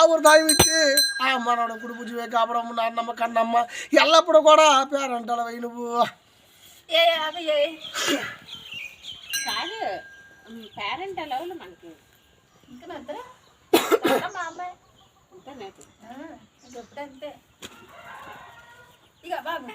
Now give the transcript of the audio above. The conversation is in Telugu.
వృధాయం ఇచ్చి ఆ మనోడు కుడి పుచ్చి కాపడం నాన్నమ్మ కన్నమ్మ ఎల్లప్పుడు కూడా పేరంటాడు అవి నువ్వు కాదు పేరెంట్ లెవెల్ మనకి అంతే ఇక బాబు